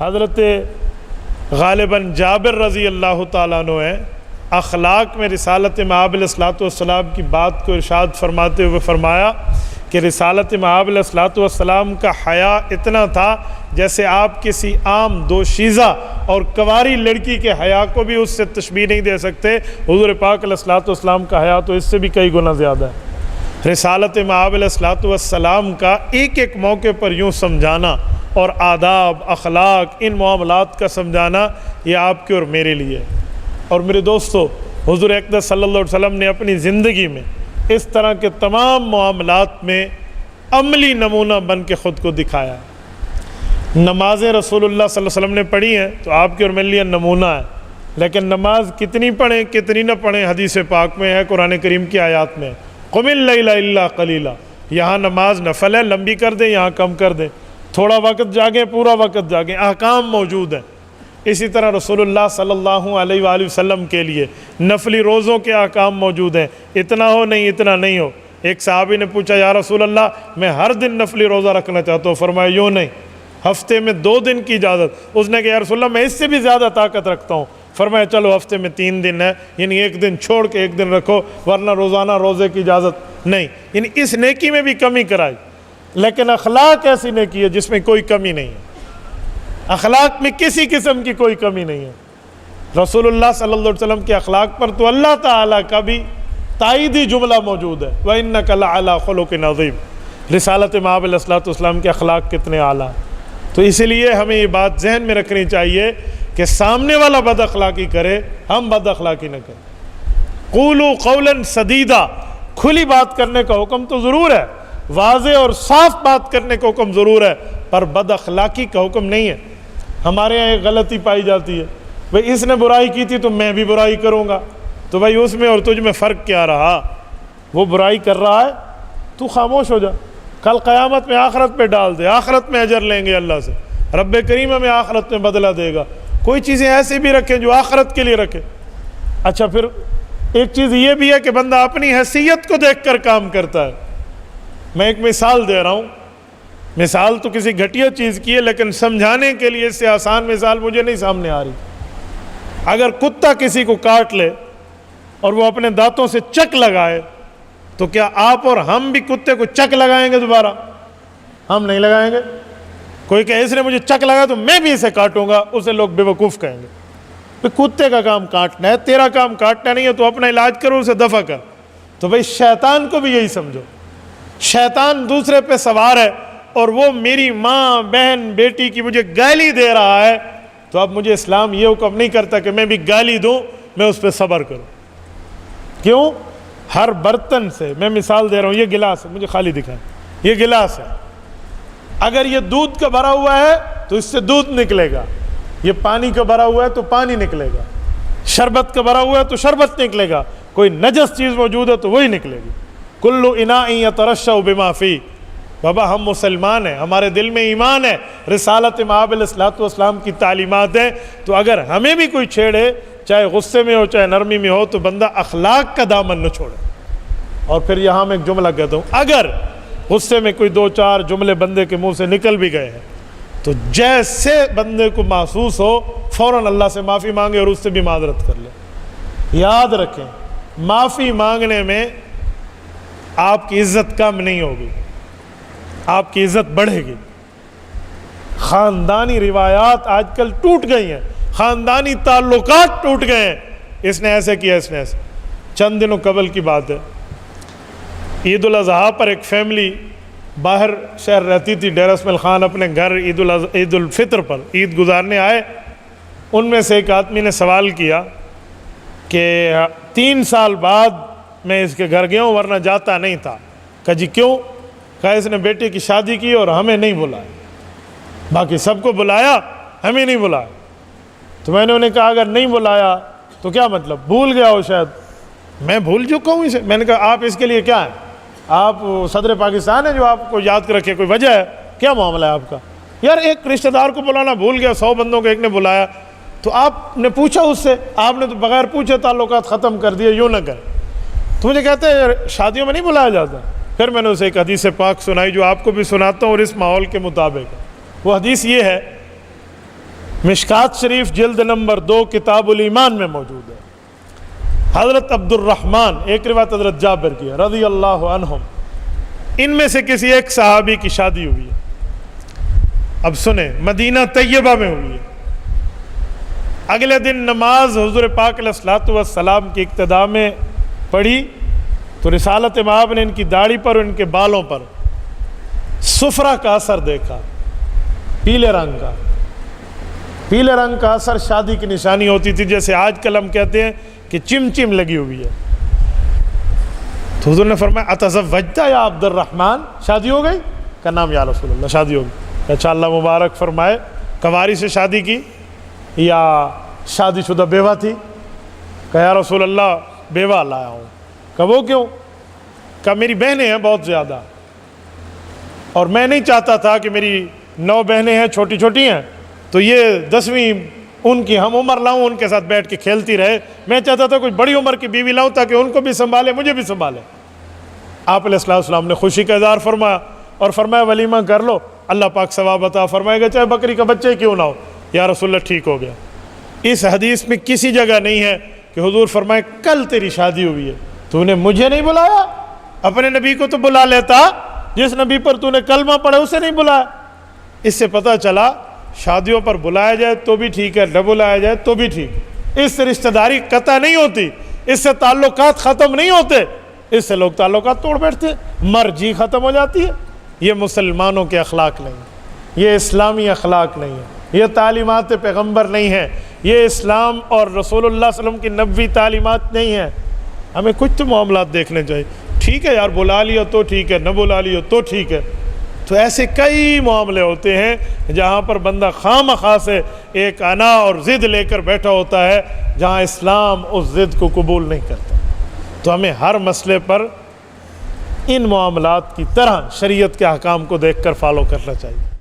حضرت غالباً جابر رضی اللہ تعالیٰ عنہ ہیں، اخلاق میں رسالت مآب علیہ الصلوۃ والسلام کی بات کو ارشاد فرماتے ہوئے فرمایا کہ رسالت مآب علیہ الصلوۃ والسلام کا حیا اتنا تھا جیسے آپ کسی عام دوشیزہ اور کنواری لڑکی کے حیا کو بھی اس سے تشبیہ نہیں دے سکتے۔ حضور پاک علیہ الصلوۃ والسلام کا حیا تو اس سے بھی کئی گنا زیادہ ہے۔ رسالت مآب علیہ الصلوۃ والسلام کا ایک ایک موقع پر یوں سمجھانا اور آداب، اخلاق، ان معاملات کا سمجھانا یہ آپ کے اور میرے لیے ہے۔ اور میرے دوستو، حضور اقدس صلی اللہ علیہ وسلم نے اپنی زندگی میں اس طرح کے تمام معاملات میں عملی نمونہ بن کے خود کو دکھایا ہے۔ نمازیں رسول اللہ صلی اللہ علیہ وسلم نے پڑھی ہیں تو آپ کے اور میرے لیے نمونہ ہے، لیکن نماز کتنی پڑھیں کتنی نہ پڑھیں حدیث پاک میں ہے، قرآن کریم کی آیات میں ہے۔ قم اللیل الا قلیلا، یہاں نماز نفل ہے، لمبی کر دیں، یہاں کم کر دیں، تھوڑا وقت جاگیں پورا وقت جاگیں، احکام موجود ہیں۔ اسی طرح رسول اللہ صلی اللہ علیہ وآلہ وسلم کے لیے نفلی روزوں کے احکام موجود ہیں، اتنا ہو نہیں اتنا نہیں ہو۔ ایک صحابی نے پوچھا یا رسول اللہ میں ہر دن نفلی روزہ رکھنا چاہتا ہوں، فرمایا یوں نہیں، ہفتے میں 2 دن کی اجازت۔ اس نے کہا یا رسول اللہ میں اس سے بھی زیادہ طاقت رکھتا ہوں، فرمایا چلو ہفتے میں 3 دن ہے، یعنی 1 دن چھوڑ کے 1 دن رکھو، ورنہ روزانہ روزے کی اجازت نہیں۔ یعنی اس نیکی میں بھی کمی کرائی، لیکن اخلاق ایسی نیکی ہے جس میں کوئی کمی نہیں ہے، اخلاق میں کسی قسم کی کوئی کمی نہیں ہے۔ رسول اللہ صلی اللہ علیہ وسلم کے اخلاق پر تو اللہ تعالیٰ کا بھی تائیدی جملہ موجود ہے، وَإِنَّكَ لَعَلَىٰ خُلُقٍ عَظِيمٍ۔ رسالت مآب علیہ الصلوۃ والسلام کے اخلاق کتنے اعلیٰ ہیں۔ تو اسی لیے ہمیں یہ بات ذہن میں رکھنی چاہیے کہ سامنے والا بد اخلاقی کرے، ہم بد اخلاقی نہ کریں۔ قُولُوا قَوْلًا سَدِيدًا، کھلی بات کرنے کا حکم تو ضرور ہے، واضح اور صاف بات کرنے کا حکم ضرور ہے، پر بد اخلاقی کا حکم نہیں ہے۔ ہمارے یہاں ایک غلطی پائی جاتی ہے، بھئی اس نے برائی کی تھی تو میں بھی برائی کروں گا، تو بھائی اس میں اور تجھ میں فرق کیا رہا؟ وہ برائی کر رہا ہے تو خاموش ہو جا، کل قیامت میں آخرت پہ ڈال دے، آخرت میں اجر لیں گے اللہ سے، رب کریم ہمیں آخرت میں بدلہ دے گا۔ کوئی چیزیں ایسے بھی رکھیں جو آخرت کے لیے رکھیں۔ اچھا پھر ایک چیز یہ بھی ہے کہ بندہ اپنی حیثیت کو دیکھ کر کام کرتا ہے۔ میں ایک مثال دے رہا ہوں، مثال تو کسی گھٹیا چیز کی ہے، لیکن سمجھانے کے لیے اس سے آسان مثال مجھے نہیں سامنے آ رہی۔ اگر کتا کسی کو کاٹ لے اور وہ اپنے دانتوں سے چک لگائے تو کیا آپ اور ہم بھی کتے کو چک لگائیں گے دوبارہ؟ ہم نہیں لگائیں گے۔ کوئی کہ اس نے مجھے چک لگا تو میں بھی اسے کاٹوں گا، اسے لوگ بے وقوف کہیں گے۔ کتے کا کام کاٹنا ہے، تیرا کام کاٹنا نہیں ہے، تو اپنا علاج کرو، اسے دفع کر۔ تو بھئی شیطان کو بھی یہی سمجھو، شیطان دوسرے پہ سوار ہے اور وہ میری ماں بہن بیٹی کی مجھے گالی دے رہا ہے، تو اب مجھے اسلام یہ حکم نہیں کرتا کہ میں بھی گالی دوں، میں اس پہ صبر کروں۔ کیوں؟ ہر برتن سے، میں مثال دے رہا ہوں، یہ گلاس ہے، مجھے خالی دکھائیں، یہ گلاس ہے، اگر یہ دودھ کا بھرا ہوا ہے تو اس سے دودھ نکلے گا، یہ پانی کا بھرا ہوا ہے تو پانی نکلے گا، شربت کا بھرا ہوا ہے تو شربت نکلے گا، کوئی نجس چیز موجود ہے تو وہی نکلے گی۔ کل اناء یترشح بما فیہ۔ بابا ہم مسلمان ہیں، ہمارے دل میں ایمان ہے، رسالت مآب علیہ الصلوۃ والسلام کی تعلیمات ہیں، تو اگر ہمیں بھی کوئی چھیڑے، چاہے غصے میں ہو چاہے نرمی میں ہو، تو بندہ اخلاق کا دامن نہ چھوڑے۔ اور پھر یہاں میں ایک جملہ کہتا ہوں، اگر غصے میں کوئی 2-4 جملے بندے کے منہ سے نکل بھی گئے ہیں تو جیسے بندے کو محسوس ہو فوراً اللہ سے معافی مانگے اور اس سے بھی معذرت کر لے۔ یاد رکھیں، معافی مانگنے میں آپ کی عزت کم نہیں ہوگی، آپ کی عزت بڑھے گی۔ خاندانی روایات آج کل ٹوٹ گئی ہیں، خاندانی تعلقات ٹوٹ گئے ہیں، اس نے ایسے کیا، اس نے ایسے۔ چند دنوں قبل کی بات ہے، عید الاضحیٰ پر ایک فیملی باہر شہر رہتی تھی، ڈیرہ اسماعیل خان اپنے گھر عید الفطر پر عید گزارنے آئے۔ ان میں سے ایک آدمی نے سوال کیا کہ 3 سال بعد میں اس کے گھر گیا ہوں ورنہ جاتا نہیں تھا۔ کہا جی کیوں؟ کہا اس نے بیٹے کی شادی کی اور ہمیں نہیں بلایا، باقی سب کو بلایا، ہمیں نہیں بلایا۔ تو میں نے انہیں کہا اگر نہیں بلایا تو کیا مطلب؟ بھول گیا ہو شاید۔ میں بھول چکا ہوں اسے۔ میں نے کہا آپ اس کے لیے کیا ہیں؟ آپ صدر پاکستان ہے جو آپ کو یاد رکھے؟ کوئی وجہ ہے؟ کیا معاملہ ہے آپ کا؟ یار ایک رشتہ دار کو بلانا بھول گیا، 100 بندوں کو ایک نے بلایا، تو آپ نے پوچھا اس سے، آپ نے تو بغیر پوچھے تعلقات ختم کر دیے، یوں نہ کریں۔ تو مجھے کہتے ہیں شادیوں میں نہیں بلایا جاتا۔ پھر میں نے اسے ایک حدیث پاک سنائی جو آپ کو بھی سناتا ہوں اور اس ماحول کے مطابق ہے۔ وہ حدیث یہ ہے مشکات شریف جلد نمبر 2 کتاب الایمان میں موجود ہے۔ حضرت عبد الرحمن، ایک روایت حضرت جابر کی ہے رضی اللہ عنہم، ان میں سے کسی ایک صحابی کی شادی ہوئی ہے۔ اب سنیں، مدینہ طیبہ میں ہوئی ہے۔ اگلے دن نماز حضور پاک علیہ الصلوۃ والسلام کی ابتدا میں پڑھی تو رسالت مآب نے ان کی داڑھی پر اور ان کے بالوں پر صفرہ کا اثر دیکھا، پیلے رنگ کا۔ پیلے رنگ کا اثر شادی کی نشانی ہوتی تھی، جیسے آج کل ہم کہتے ہیں کہ چم لگی ہوئی ہے۔ تو حضور نے فرمایا اتزوجت یا عبد الرحمن، شادی ہو گئی؟ کا نام یا رسول اللہ، شادی ہو گئی۔ اچھا، اللہ مبارک فرمائے، کنواری سے شادی کی یا شادی شدہ بیوہ تھی؟ کہ یا رسول اللہ بیوہ لایا ہوں۔ کہ وہ کیوں؟ کہ میری بہنیں ہیں بہت زیادہ، اور میں نہیں چاہتا تھا کہ میری 9 بہنیں ہیں چھوٹی چھوٹی ہیں تو یہ 10ویں ان کی ہم عمر لاؤں، ان کے ساتھ بیٹھ کے کھیلتی رہے۔ میں چاہتا تھا کوئی بڑی عمر کی بیوی لاؤں تاکہ ان کو بھی سنبھالے، مجھے بھی سنبھالے۔ آپ علیہ السلام نے خوشی کا اظہار فرمایا اور فرمایا ولیمہ کر لو، اللہ پاک ثواب عطا فرمائے گا، چاہے بکری کا بچہ کیوں نہ ہو۔ یا رسول اللہ ٹھیک ہو گیا۔ اس حدیث میں کسی جگہ نہیں ہے کہ حضور فرمائے کل تیری شادی ہوئی ہے، تو نے مجھے نہیں بلایا؟ اپنے نبی کو تو بلا لیتا، جس نبی پر تو نے کلمہ پڑھا اسے نہیں بلایا۔ اس سے پتہ چلا شادیوں پر بلایا جائے تو بھی ٹھیک ہے، نہ بلایا جائے تو بھی ٹھیک۔ اس سے رشتہ داری قطع نہیں ہوتی، اس سے تعلقات ختم نہیں ہوتے، اس سے لوگ تعلقات توڑ بیٹھتے ہیں، مرجی ختم ہو جاتی ہے۔ یہ مسلمانوں کے اخلاق نہیں ہے، یہ اسلامی اخلاق نہیں ہے، یہ تعلیمات پیغمبر نہیں ہے، یہ اسلام اور رسول اللہ صلی اللہ علیہ وسلم کی نبوی تعلیمات نہیں ہیں۔ ہمیں کچھ تو معاملات دیکھنے چاہیے۔ ٹھیک ہے یار، بلا لیا تو ٹھیک ہے، نہ بلا لیا تو ٹھیک ہے۔ تو ایسے کئی معاملے ہوتے ہیں جہاں پر بندہ خواہ مخواہ سے ایک انا اور ضد لے کر بیٹھا ہوتا ہے، جہاں اسلام اس ضد کو قبول نہیں کرتا۔ تو ہمیں ہر مسئلے پر ان معاملات کی طرح شریعت کے احکام کو دیکھ کر فالو کرنا چاہیے۔